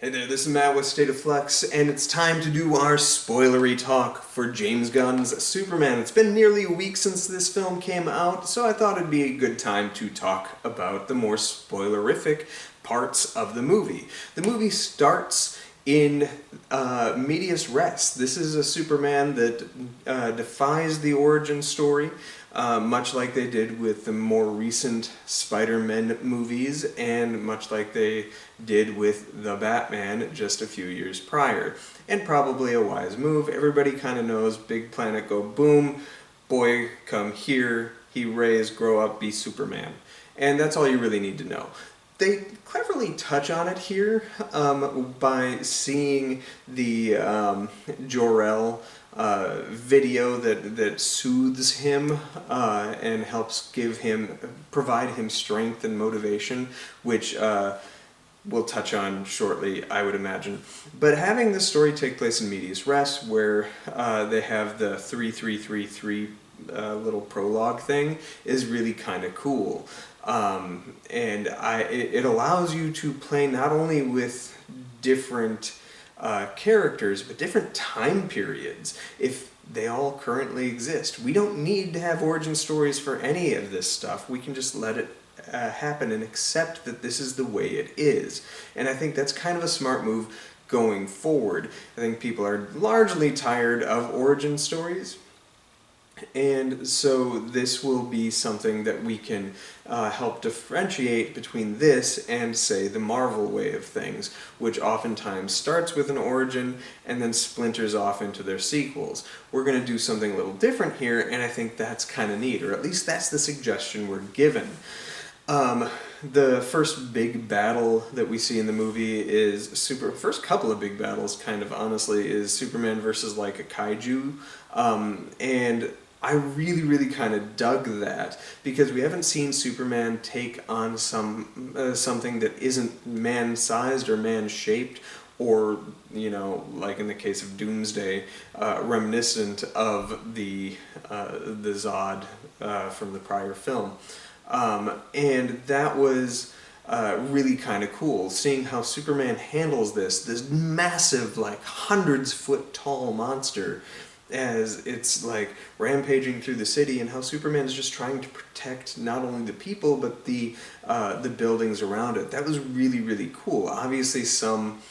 Hey there, this is Matt with State of Flux, and it's time to do our spoilery talk for James Gunn's Superman. It's been nearly a week since this film came out, so I thought it'd be a good time to talk about the more spoilerific parts of the movie. The movie starts in medias res. This is a Superman that defies the origin story, much like they did with the more recent Spider-Man movies, and much like they did with the Batman just a few years prior. And probably a wise move. Everybody kind of knows big planet go boom, boy come here, he raise, grow up, be Superman. And that's all you really need to know. They cleverly touch on it here by seeing the Jor-El video that soothes him and helps provide him strength and motivation, which we'll touch on shortly, I would imagine. But having the story take place in medias res, where they have the 3333 little prologue thing, is really kind of cool. It allows you to play not only with different characters, but different time periods, if they all currently exist. We don't need to have origin stories for any of this stuff. We can just let it happen and accept that this is the way it is. And I think that's kind of a smart move going forward. I think people are largely tired of origin stories, and so this will be something that we can help differentiate between this and, say, the Marvel way of things, which oftentimes starts with an origin and then splinters off into their sequels. We're going to do something a little different here, and I think that's kind of neat, or at least that's the suggestion we're given. The first big battle that we see in the movie is first couple of big battles, kind of honestly, is Superman versus like a kaiju, and I really kind of dug that, because we haven't seen Superman take on something that isn't man-sized or man-shaped, or, you know, like in the case of Doomsday, reminiscent of the Zod from the prior film. And that was really kind of cool, seeing how Superman handles this massive, like, hundreds-foot tall monster as it's like rampaging through the city, and how Superman is just trying to protect not only the people but the buildings around it. That was really cool. Obviously some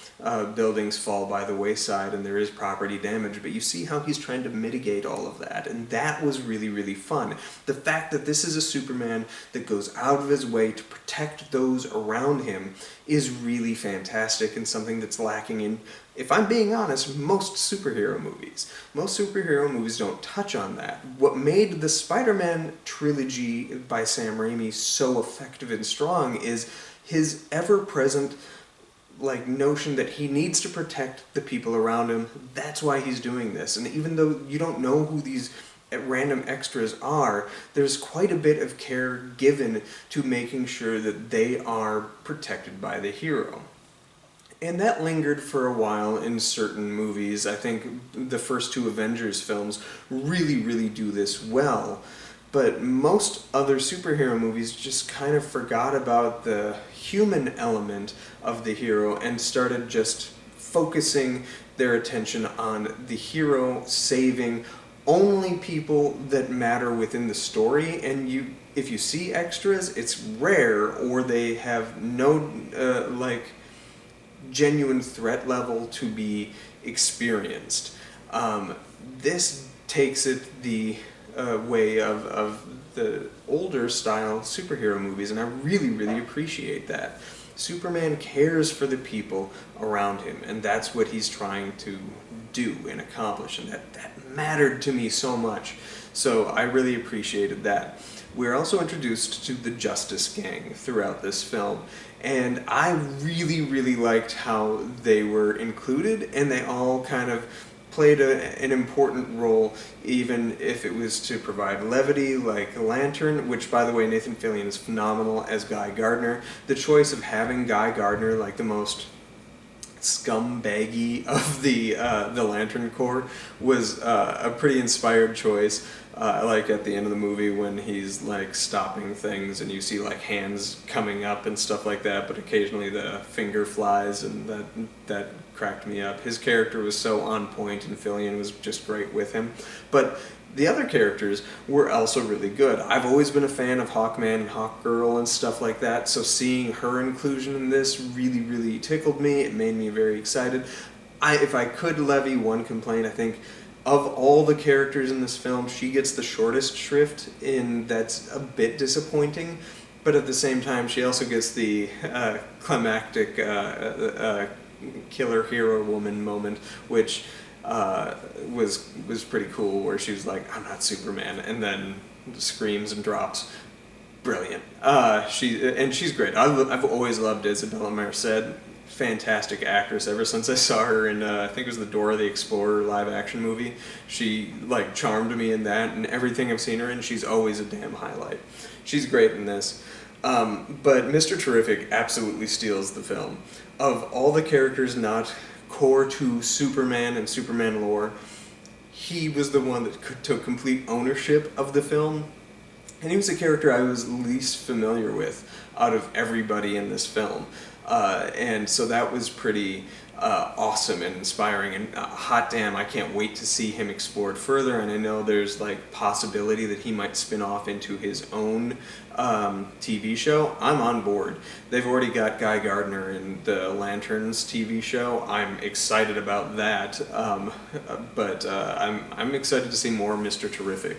buildings fall by the wayside and there is property damage, but you see how he's trying to mitigate all of that, and that was really fun. The fact that this is a Superman that goes out of his way to protect those around him is really fantastic, and something that's lacking in, if I'm being honest, most superhero movies. Most superhero movies don't touch on that. What made the Spider-Man trilogy by Sam Raimi so effective and strong is his ever-present notion that he needs to protect the people around him. That's why he's doing this. And even though you don't know who these random extras are, there's quite a bit of care given to making sure that they are protected by the hero. And that lingered for a while in certain movies. I think the first two Avengers films really do this well. But most other superhero movies just kind of forgot about the human element of the hero and started just focusing their attention on the hero saving only people that matter within the story. And if you see extras, it's rare, or they have no genuine threat level to be experienced. This takes it the way of the older style superhero movies, and I really appreciate that. Superman cares for the people around him, and that's what he's trying to do and accomplish, and that mattered to me so much. So I really appreciated that. We're also introduced to the Justice Gang throughout this film, and I really liked how they were included, and they all kind of played an important role, even if it was to provide levity, like Lantern, which, by the way, Nathan Fillion is phenomenal as Guy Gardner. The choice of having Guy Gardner, like the most scumbaggy of the Lantern Corps, was a pretty inspired choice. I like at the end of the movie when he's like stopping things and you see like hands coming up and stuff like that, but occasionally the finger flies, and that cracked me up. His character was so on point, and Fillion was just great with him. But the other characters were also really good. I've always been a fan of Hawkman and Hawkgirl and stuff like that, so seeing her inclusion in this really, really tickled me. It made me very excited. If I could levy one complaint, I think of all the characters in this film, she gets the shortest shrift, and that's a bit disappointing. But at the same time, she also gets the climactic killer hero woman moment, which was pretty cool, where she was like, "I'm not Superman," and then screams and drops. Brilliant. She's great. I've always loved Isabela Merced. Fantastic actress ever since I saw her in I think it was the Dora the Explorer live action movie. She like charmed me in that, and everything I've seen her in, she's always a damn highlight. She's great in this. But Mr. Terrific absolutely steals the film. Of all the characters not core to Superman and Superman lore, he was the one that took complete ownership of the film. And he was the character I was least familiar with out of everybody in this film. And so that was pretty awesome and inspiring, and hot damn, I can't wait to see him explored further. And I know there's like possibility that he might spin off into his own TV show. I'm on board. They've already got Guy Gardner in the Lanterns TV show. I'm excited about that, but I'm excited to see more Mr. Terrific.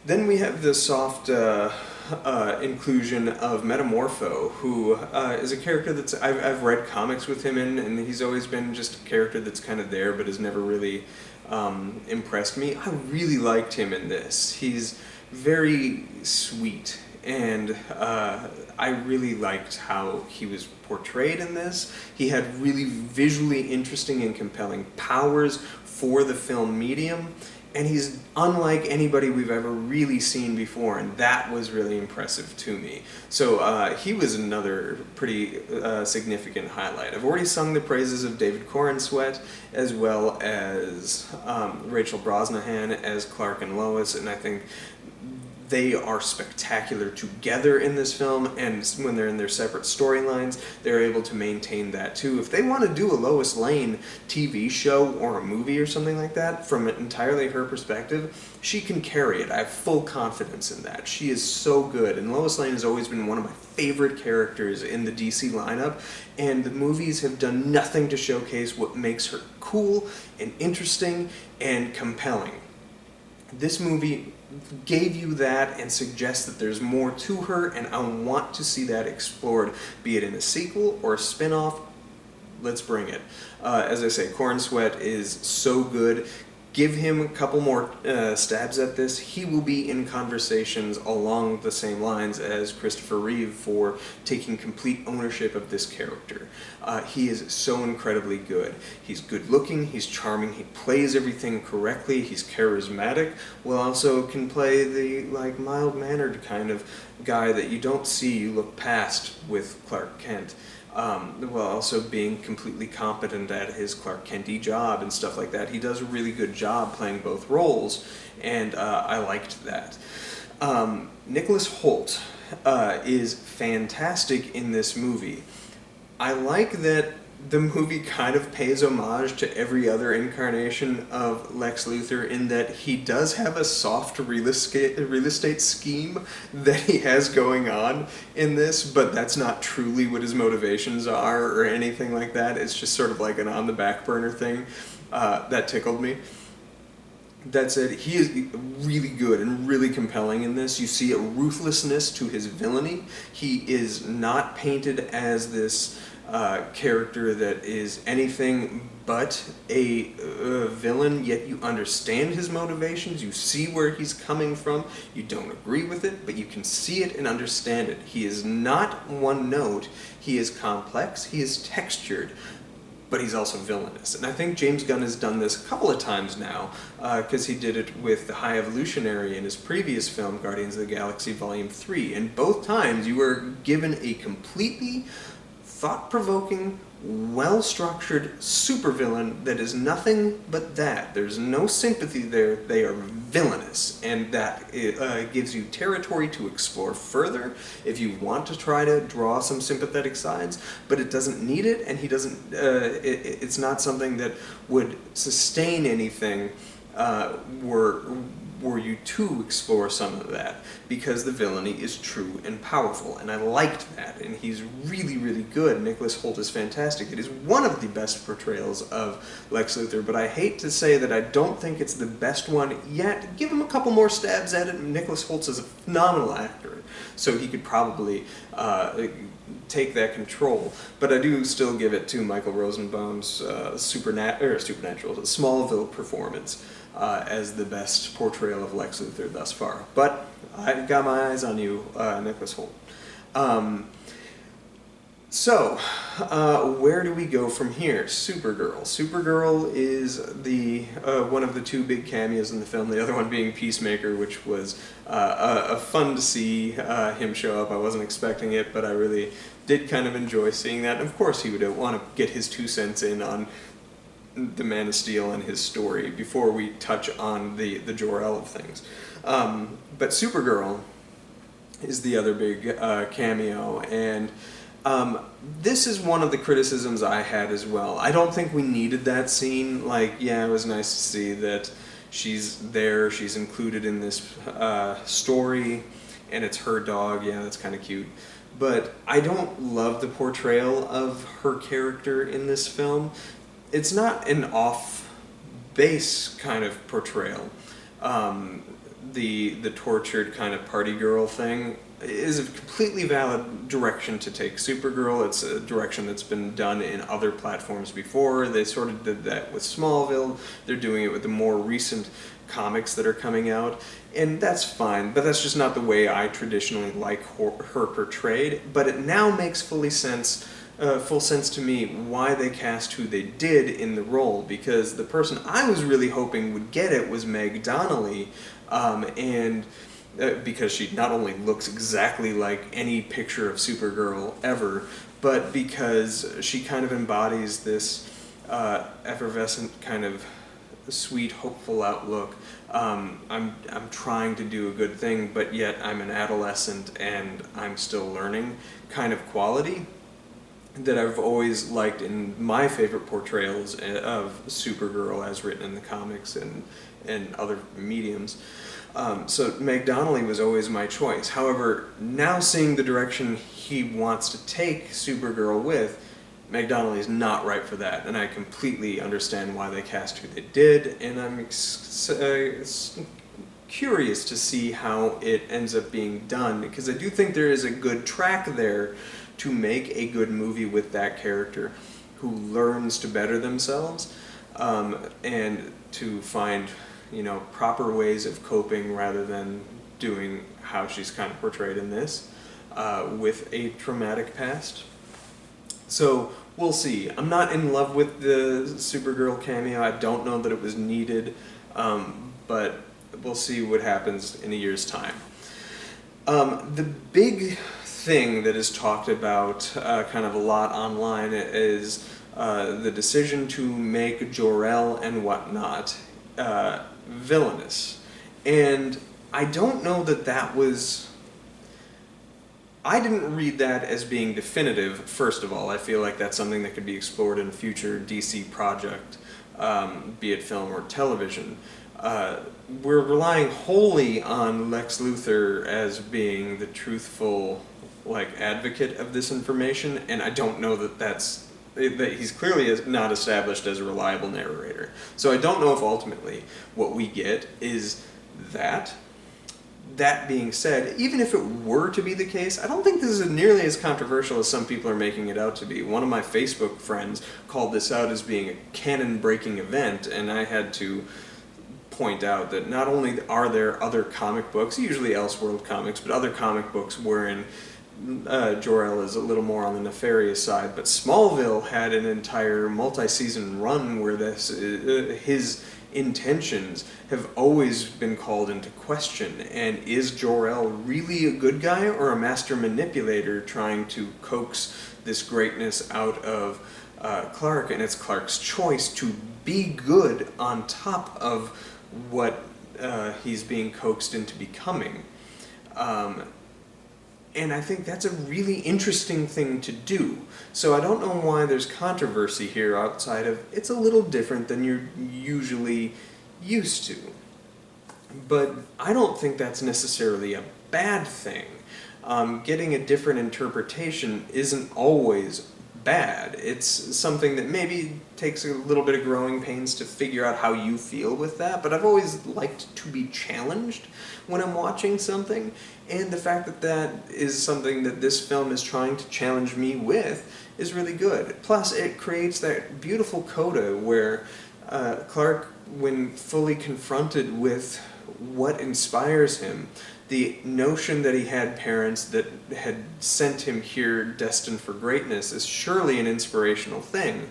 Then we have the soft inclusion of Metamorpho, who is a character that's I've read comics with him in, and he's always been just a character that's kind of there, but has never really impressed me. I really liked him in this. He's very sweet, and I really liked how he was portrayed in this. He had really visually interesting and compelling powers for the film medium. And he's unlike anybody we've ever really seen before, and that was really impressive to me. So he was another pretty significant highlight. I've already sung the praises of David Corenswet, as well as Rachel Brosnahan as Clark and Lois, and I think they are spectacular together in this film, and when they're in their separate storylines, they're able to maintain that too. If they want to do a Lois Lane TV show or a movie or something like that, from entirely her perspective, she can carry it. I have full confidence in that. She is so good, and Lois Lane has always been one of my favorite characters in the DC lineup, and the movies have done nothing to showcase what makes her cool and interesting and compelling. This movie gave you that and suggests that there's more to her, and I want to see that explored, be it in a sequel or a spin-off. Let's bring it. As I say, Corenswet is so good. Give him a couple more stabs at this. He will be in conversations along the same lines as Christopher Reeve for taking complete ownership of this character. He is so incredibly good. He's good looking, he's charming, he plays everything correctly, he's charismatic, while also can play the like mild-mannered kind of guy that you don't see, you look past with Clark Kent. While also being completely competent at his Clark Kent-y job and stuff like that. He does a really good job playing both roles, and I liked that. Nicholas Hoult is fantastic in this movie. I like that the movie kind of pays homage to every other incarnation of Lex Luthor, in that he does have a soft real estate scheme that he has going on in this, but that's not truly what his motivations are or anything like that. It's just sort of like an on the back burner thing. That tickled me. That said, he is really good and really compelling in this. You see a ruthlessness to his villainy. He is not painted as this character that is anything but a villain, yet you understand his motivations, you see where he's coming from, you don't agree with it, but you can see it and understand it. He is not one note, he is complex, he is textured, but he's also villainous. And I think James Gunn has done this a couple of times now, because he did it with the High Evolutionary in his previous film, Guardians of the Galaxy Volume 3, and both times you were given a completely thought-provoking, well-structured supervillain that is nothing but that. There's no sympathy there. They are villainous, and that gives you territory to explore further if you want to try to draw some sympathetic sides, but it doesn't need it, and he doesn't. It's not something that would sustain anything were you to explore some of that, because the villainy is true and powerful, and I liked that, and he's really, really good. Nicholas Hoult is fantastic. It is one of the best portrayals of Lex Luthor, but I hate to say that I don't think it's the best one yet. Give him a couple more stabs at it, and Nicholas Hoult is a phenomenal actor, so he could probably take that control. But I do still give it to Michael Rosenbaum's Supernatural, Smallville performance as the best portrayal of Lex Luthor thus far. But I got my eyes on you, Nicholas Hoult. So, where do we go from here? Supergirl. Supergirl is the one of the two big cameos in the film, the other one being Peacemaker, which was fun to see him show up. I wasn't expecting it, but I really did kind of enjoy seeing that. Of course, he would want to get his 2 cents in on the Man of Steel and his story before we touch on the Jor-El of things. But Supergirl is the other big cameo, and this is one of the criticisms I had as well. I don't think we needed that scene. Like, yeah, it was nice to see that she's there, she's included in this story, and it's her dog. Yeah, that's kind of cute. But I don't love the portrayal of her character in this film. It's not an off-base kind of portrayal. The tortured kind of party girl thing is a completely valid direction to take Supergirl. It's a direction that's been done in other platforms before. They sort of did that with Smallville. They're doing it with the more recent comics that are coming out, and that's fine, but that's just not the way I traditionally like her portrayed. But it now makes full sense to me why they cast who they did in the role, because the person I was really hoping would get it was Meg Donnelly, because she not only looks exactly like any picture of Supergirl ever, but because she kind of embodies this effervescent kind of sweet, hopeful outlook. I'm trying to do a good thing, but yet I'm an adolescent and I'm still learning kind of quality that I've always liked in my favorite portrayals of Supergirl as written in the comics and other mediums. So Meg Donnelly was always my choice. However, now seeing the direction he wants to take Supergirl with, Meg Donnelly is not right for that, and I completely understand why they cast who they did, and I'm curious to see how it ends up being done, because I do think there is a good track there to make a good movie with that character who learns to better themselves and to find, proper ways of coping rather than doing how she's kind of portrayed in this with a traumatic past. So we'll see. I'm not in love with the Supergirl cameo. I don't know that it was needed, but we'll see what happens in a year's time. The big thing that is talked about kind of a lot online is the decision to make Jor-El and whatnot villainous. And I don't know that was... I didn't read that as being definitive, first of all. I feel like that's something that could be explored in a future DC project, be it film or television. We're relying wholly on Lex Luthor as being the truthful, advocate of this information, and I don't know that he's clearly not established as a reliable narrator. So I don't know if ultimately what we get is that. That being said, even if it were to be the case, I don't think this is nearly as controversial as some people are making it out to be. One of my Facebook friends called this out as being a canon-breaking event, and I had to point out that not only are there other comic books, usually Elseworld comics, but other comic books wherein Jor-El is a little more on the nefarious side, but Smallville had an entire multi-season run where his intentions have always been called into question. And is Jor-El really a good guy or a master manipulator trying to coax this greatness out of Clark? And it's Clark's choice to be good on top of what he's being coaxed into becoming. And I think that's a really interesting thing to do. So I don't know why there's controversy here outside of it's a little different than you're usually used to. But I don't think that's necessarily a bad thing. Getting a different interpretation isn't always bad. It's something that maybe takes a little bit of growing pains to figure out how you feel with that, but I've always liked to be challenged when I'm watching something, and the fact that that is something that this film is trying to challenge me with is really good. Plus, it creates that beautiful coda where Clark, when fully confronted with what inspires him, the notion that he had parents that had sent him here destined for greatness is surely an inspirational thing.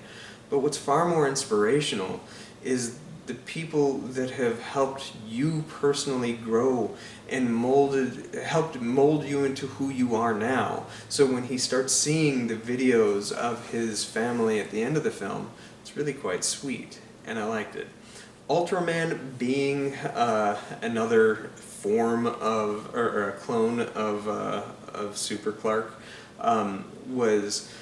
But what's far more inspirational is the people that have helped you personally grow and helped mold you into who you are now. So when he starts seeing the videos of his family at the end of the film, it's really quite sweet, and I liked it. Ultraman being another form of, or a clone of Super Clark, was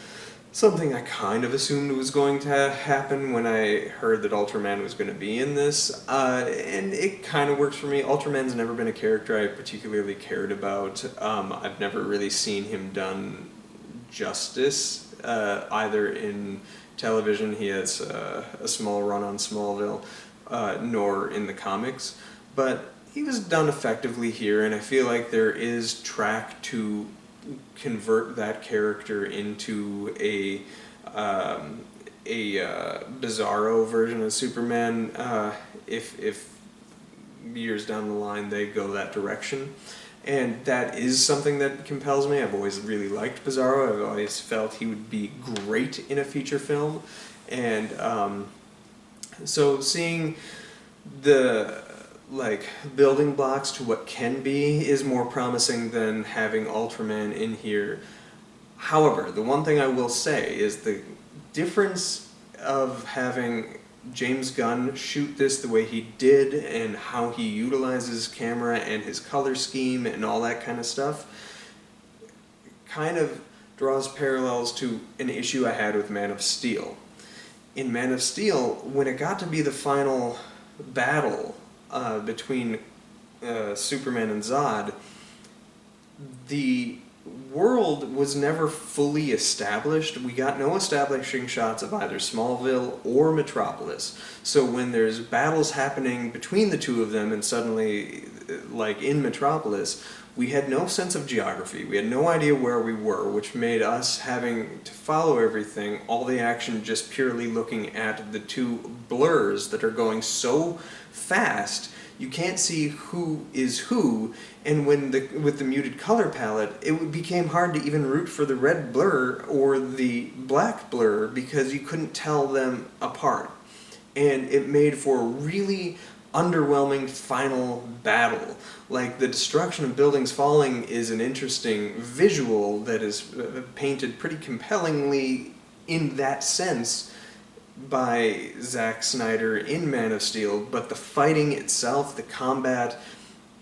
something I kind of assumed was going to happen when I heard that Ultraman was going to be in this, and it kind of works for me. Ultraman's never been a character I particularly cared about. I've never really seen him done justice, either in television. He has a small run on Smallville, nor in the comics, but he was done effectively here, and I feel like there is track to convert that character into a bizarro version of Superman, if years down the line they go that direction. And that is something that compels me. I've always really liked Bizarro. I've always felt he would be great in a feature film. And so seeing the building blocks to what can be is more promising than having Ultraman in here. However, the one thing I will say is the difference of having James Gunn shoot this the way he did and how he utilizes camera and his color scheme and all that kind of stuff kind of draws parallels to an issue I had with Man of Steel. In Man of Steel, when it got to be the final battle between Superman and Zod, the world was never fully established. We got no establishing shots of either Smallville or Metropolis. So when there's battles happening between the two of them and suddenly, like in Metropolis, we had no sense of geography. We had no idea where we were, which made us having to follow everything, all the action just purely looking at the two blurs that are going so fast you can't see who is who, and with the muted color palette, it became hard to even root for the red blur or the black blur because you couldn't tell them apart. And it made for a really underwhelming final battle. Like, the destruction of buildings falling is an interesting visual that is painted pretty compellingly in that sense by Zack Snyder in Man of Steel, but the fighting itself, the combat,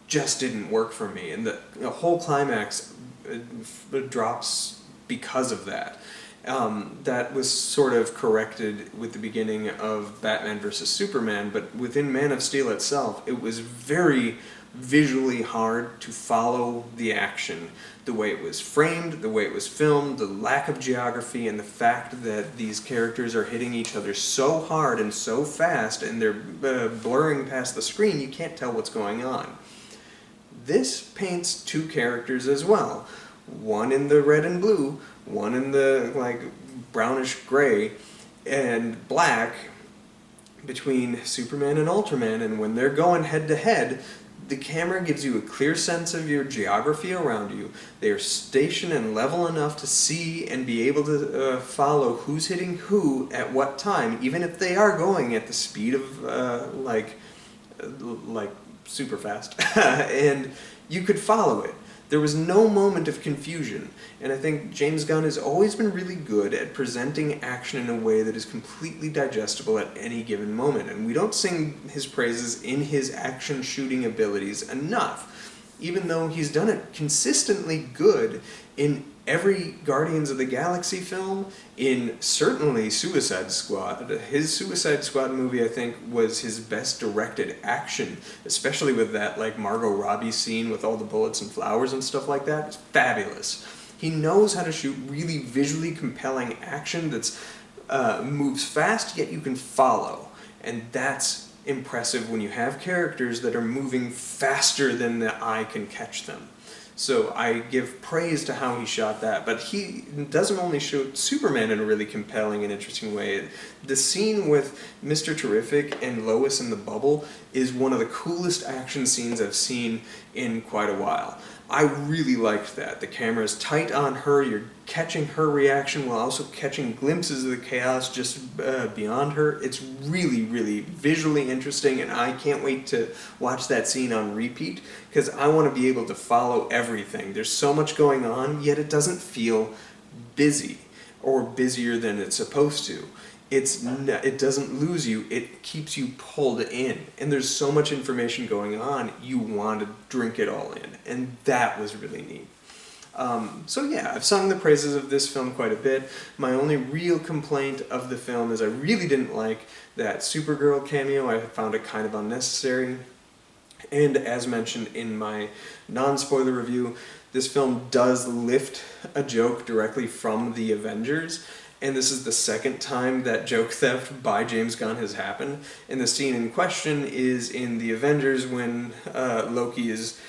just didn't work for me, and the whole climax drops because of that. That was sort of corrected with the beginning of Batman vs. Superman, but within Man of Steel itself, it was very visually hard to follow the action. The way it was framed, the way it was filmed, the lack of geography, and the fact that these characters are hitting each other so hard and so fast, and they're blurring past the screen, you can't tell what's going on. This paints two characters as well. One in the red and blue, one in the brownish gray and black between Superman and Ultraman, and when they're going head to head, The camera gives you a clear sense of your geography around you. They are stationed and level enough to see and be able to follow who's hitting who at what time, even if they are going at the speed of like super fast. And you could follow it. There was no moment of confusion, and I think James Gunn has always been really good at presenting action in a way that is completely digestible at any given moment, and we don't sing his praises in his action shooting abilities enough, even though he's done it consistently good in every Guardians of the Galaxy film, in certainly Suicide Squad. His Suicide Squad movie, I think, was his best directed action, especially with that like Margot Robbie scene with all the bullets and flowers and stuff like that. It's fabulous. He knows how to shoot really visually compelling action that's moves fast, yet you can follow. And that's impressive when you have characters that are moving faster than the eye can catch them. So I give praise to how he shot that, but he doesn't only show Superman in a really compelling and interesting way. The scene with Mr. Terrific and Lois in the bubble is one of the coolest action scenes I've seen in quite a while. I really liked that. The camera is tight on her, you're catching her reaction while also catching glimpses of the chaos just beyond her. It's really, really visually interesting, and I can't wait to watch that scene on repeat, because I want to be able to follow everything. There's so much going on, yet it doesn't feel busy, or busier than it's supposed to. It doesn't lose you, it keeps you pulled in. And there's so much information going on, you want to drink it all in. And that was really neat. So yeah, I've sung the praises of this film quite a bit. My only real complaint of the film is I really didn't like that Supergirl cameo. I found it kind of unnecessary. And as mentioned in my non-spoiler review, this film does lift a joke directly from the Avengers. And this is the second time that joke theft by James Gunn has happened. And the scene in question is in the Avengers when Loki is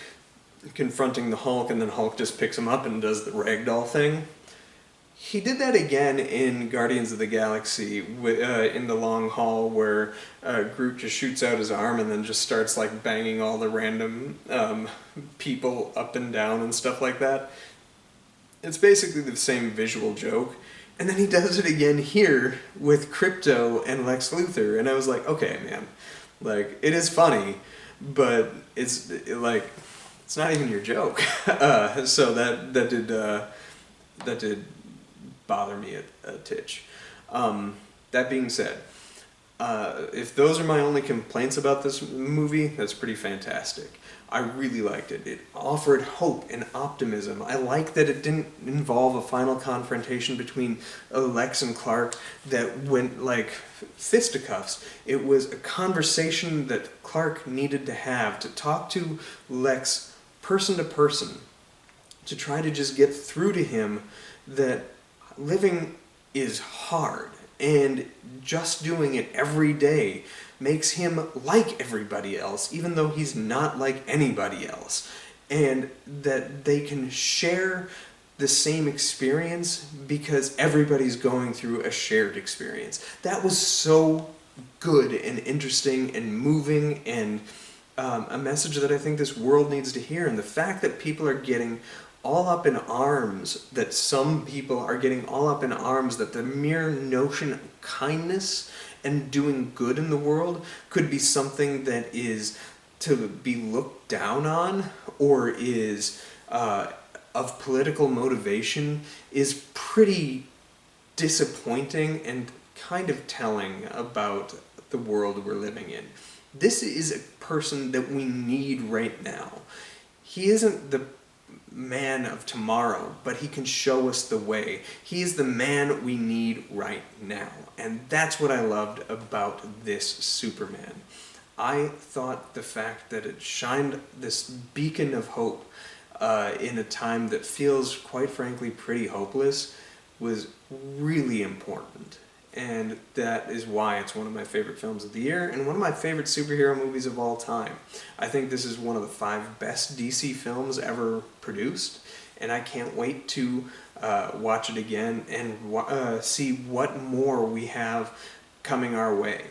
confronting the Hulk, and then Hulk just picks him up and does the ragdoll thing. He did that again in Guardians of the Galaxy in the long hall where Groot just shoots out his arm and then just starts like banging all the random people up and down and stuff like that. It's basically the same visual joke. And then he does it again here with Crypto and Lex Luthor, and I was like, okay, man, like, it is funny, but it's not even your joke. So that did bother me a titch. That being said, if those are my only complaints about this movie, that's pretty fantastic. I really liked it. It offered hope and optimism. I like that it didn't involve a final confrontation between Lex and Clark that went like fisticuffs. It was a conversation that Clark needed to have to talk to Lex person to person, to try to just get through to him that living is hard, and just doing it every day makes him like everybody else, even though he's not like anybody else. And that they can share the same experience because everybody's going through a shared experience. That was so good and interesting and moving, and a message that I think this world needs to hear. And the fact that people are getting all up in arms, that some people are getting all up in arms that the mere notion of kindness and doing good in the world could be something that is to be looked down on or is of political motivation is pretty disappointing and kind of telling about the world we're living in. This is a person that we need right now. He isn't the man of tomorrow, but he can show us the way. He is the man we need right now. And that's what I loved about this Superman. I thought the fact that it shined this beacon of hope in a time that feels, quite frankly, pretty hopeless was really important. And that is why it's one of my favorite films of the year and one of my favorite superhero movies of all time. I think this is one of the 5 best DC films ever produced, and I can't wait to watch it again and see what more we have coming our way.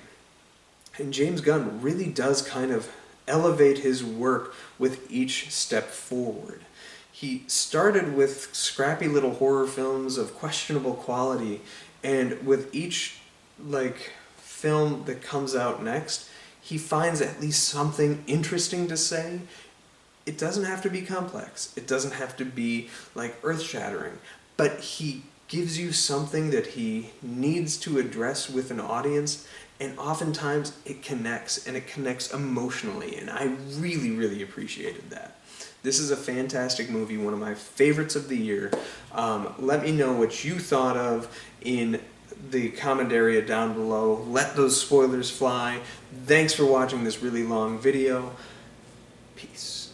And James Gunn really does kind of elevate his work with each step forward. He started with scrappy little horror films of questionable quality, and with each film that comes out next, he finds at least something interesting to say. It doesn't have to be complex. It doesn't have to be earth-shattering, but he gives you something that he needs to address with an audience, and oftentimes it connects, and it connects emotionally, and I really, really appreciated that. This is a fantastic movie, one of my favorites of the year. Let me know what you thought of in the comment area down below. Let those spoilers fly. Thanks for watching this really long video. Peace.